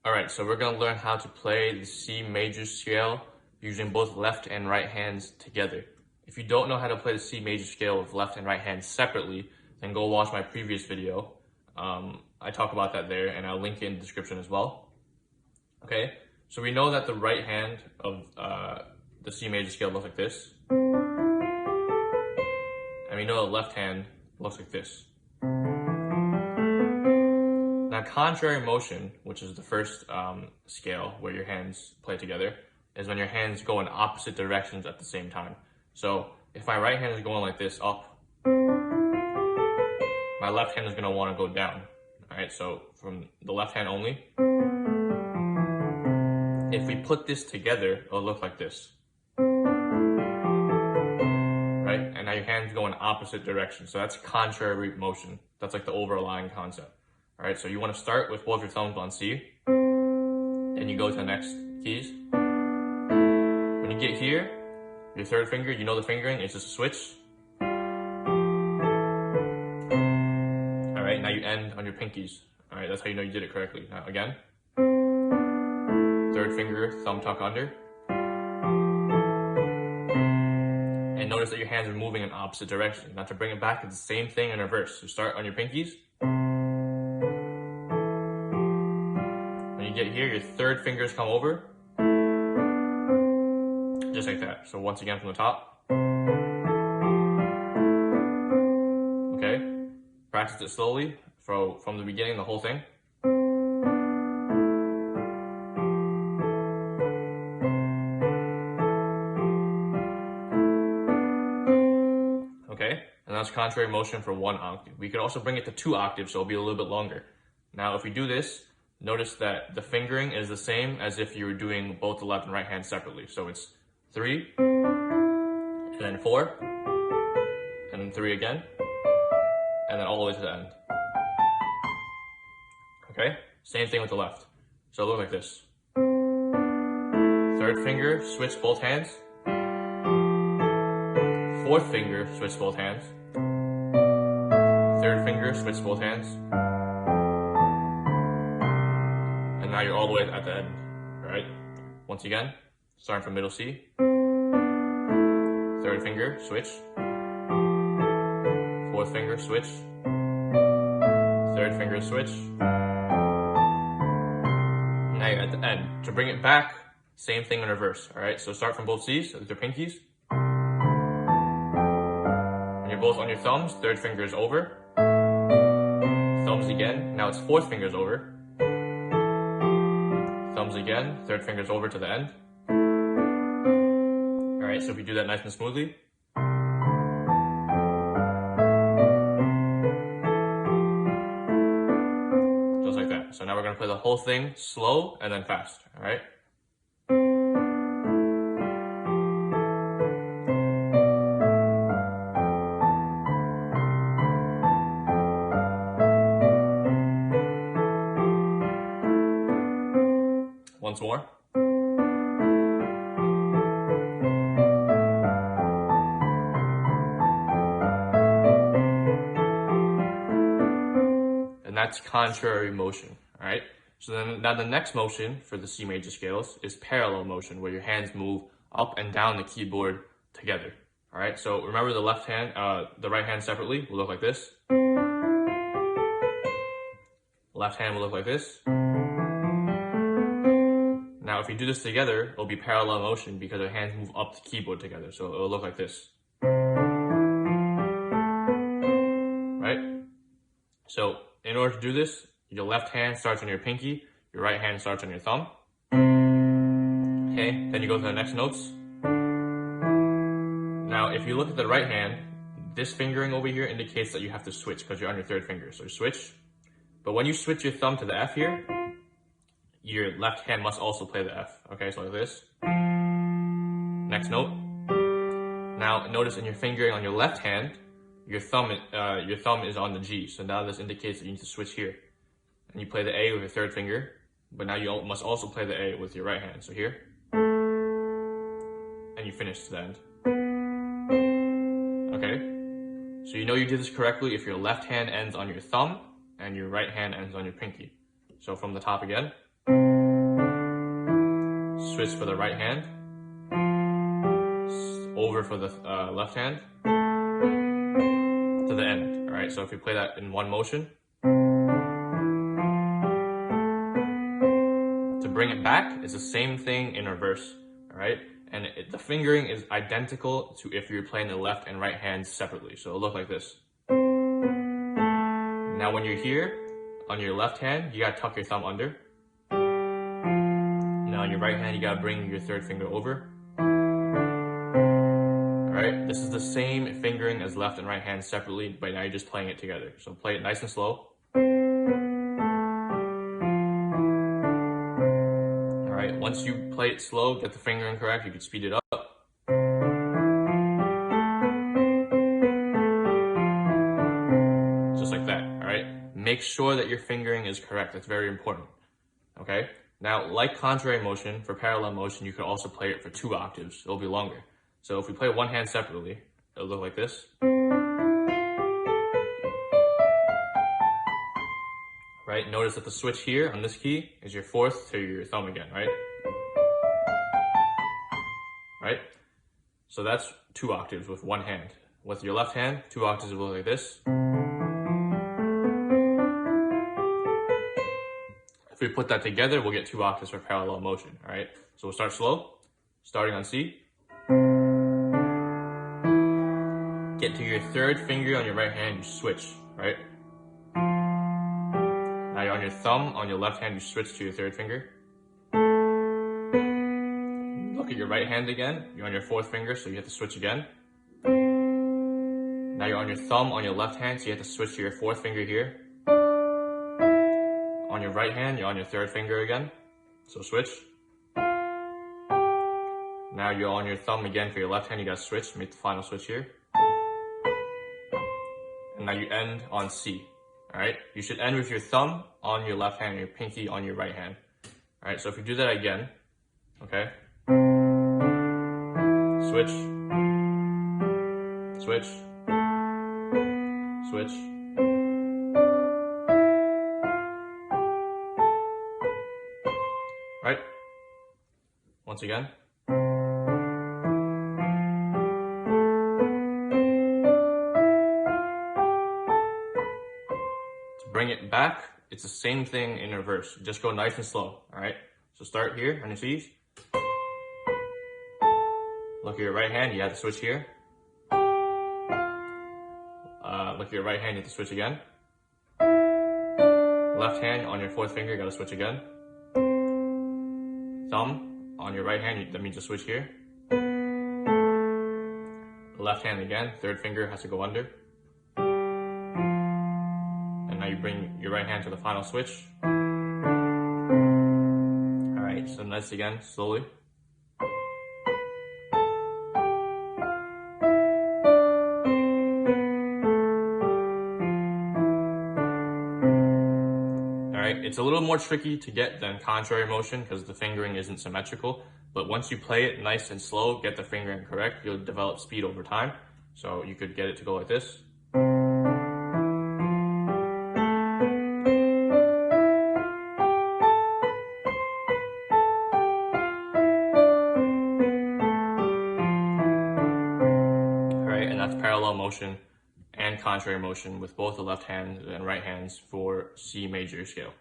Alright, so we're going to learn how to play the C major scale using both left and right hands together. If you don't know how to play the C major scale with left and right hands separately, then go watch my previous video. I talk about that there, and I'll link it in the description as well. Okay, so we know that the right hand of the C major scale looks like this. And we know the left hand looks like this. Now, contrary motion, which is the first scale where your hands play together, is when your hands go in opposite directions at the same time. So if my right hand is going like this, up, my left hand is going to want to go down. All right, so from the left hand only, if we put this together, it'll look like this. Right? And now your hands go in opposite directions. So that's contrary motion. That's like the overlying concept. All right, so you want to start with both your thumbs on C, then you go to the next keys. When you get here, your third finger, you know the fingering, it's just a switch. All right, now you end on your pinkies. All right, that's how you know you did it correctly. Now again, third finger, thumb tuck under. And notice that your hands are moving in opposite directions. Now to bring it back, it's the same thing in reverse. So start on your pinkies. When you get here, your third fingers come over. Just like that. So once again from the top. Okay. Practice it slowly from the beginning, the whole thing. Okay. And that's contrary motion for 1 octave. We could also bring it to 2 octaves, so it'll be a little bit longer. Now, if we do this, notice that the fingering is the same as if you were doing both the left and right hand separately. So it's 3, and then 4, and then 3 again, and then all the way to the end. Okay? Same thing with the left. So it'll look like this. Third finger, switch both hands. Fourth finger, switch both hands. Third finger, switch both hands. And now you're all the way at the end, right? Once again, starting from middle C. Third finger, switch. Fourth finger, switch. Third finger, switch. Now you're at the end. To bring it back, same thing in reverse, all right? So start from both C's with your pinkies. When you're both on your thumbs, third finger is over. Thumbs again, now it's fourth fingers over. Thumbs again, third finger's over to the end. Alright, so if you do that nice and smoothly. Just like that. So now we're going to play the whole thing slow and then fast, alright? Once more. And that's contrary motion, all right? So then now the next motion for the C major scales is parallel motion, where your hands move up and down the keyboard together, all right? So remember the left hand, the right hand separately will look like this. Left hand will look like this. Now, if you do this together, it'll be parallel motion because our hands move up the keyboard together. So it'll look like this. Right? So in order to do this, your left hand starts on your pinky, your right hand starts on your thumb. Okay, then you go to the next notes. Now, if you look at the right hand, this fingering over here indicates that you have to switch because you're on your third finger. So you switch. But when you switch your thumb to the F here, your left hand must also play the F. Okay, so like this. Next note. Now notice in your fingering on your left hand, your thumb is on the G. So now this indicates that you need to switch here. And you play the A with your third finger, but now you must also play the A with your right hand. So here. And you finish to the end. Okay? So you know you did this correctly if your left hand ends on your thumb and your right hand ends on your pinky. So from the top again. switch for the right hand, over for the left hand, to the end. All right, so if you play that in one motion, to bring it back, it's the same thing in reverse. All right, and the fingering is identical to if you're playing the left and right hands separately. So it'll look like this. Now when you're here, on your left hand, you gotta tuck your thumb under. Now on your right hand, you gotta bring your third finger over. Alright, this is the same fingering as left and right hand separately, but now you're just playing it together. So play it nice and slow. Alright, once you play it slow, get the fingering correct, you can speed it up. Just like that, alright? Make sure that your fingering is correct. That's very important. Okay? Now, like contrary motion, for parallel motion, you could also play it for 2 octaves. It'll be longer. So if we play one hand separately, it'll look like this. Right? Notice that the switch here on this key is your fourth to your thumb again, right? Right? So that's 2 octaves with one hand. With your left hand, 2 octaves will look like this. If we put that together, we'll get 2 octaves for parallel motion, all right? So we'll start slow, starting on C. Get to your third finger on your right hand, you switch, right? Now you're on your thumb, on your left hand, you switch to your third finger. Look at your right hand again, you're on your fourth finger, so you have to switch again. Now you're on your thumb, on your left hand, so you have to switch to your fourth finger here. On your right hand, you're on your third finger again, so switch. Now you're on your thumb again for your left hand, you gotta switch, make the final switch here. And now you end on C, alright? You should end with your thumb on your left hand and your pinky on your right hand. Alright, so if you do that again, okay? Switch, switch, switch. Right? Once again. To bring it back, it's the same thing in reverse. Just go nice and slow, alright? So start here on your C's. Look at your right hand, you have to switch here. Look at your right hand, you have to switch again. Left hand on your fourth finger, you gotta switch again. Thumb on your right hand, that means to switch here. Left hand again, third finger has to go under. And now you bring your right hand to the final switch. Alright, so nice again, slowly. It's a little more tricky to get than contrary motion because the fingering isn't symmetrical, but once you play it nice and slow, get the fingering correct, you'll develop speed over time. So you could get it to go like this. Alright, and that's parallel motion and contrary motion with both the left hand and right hands for C major scale.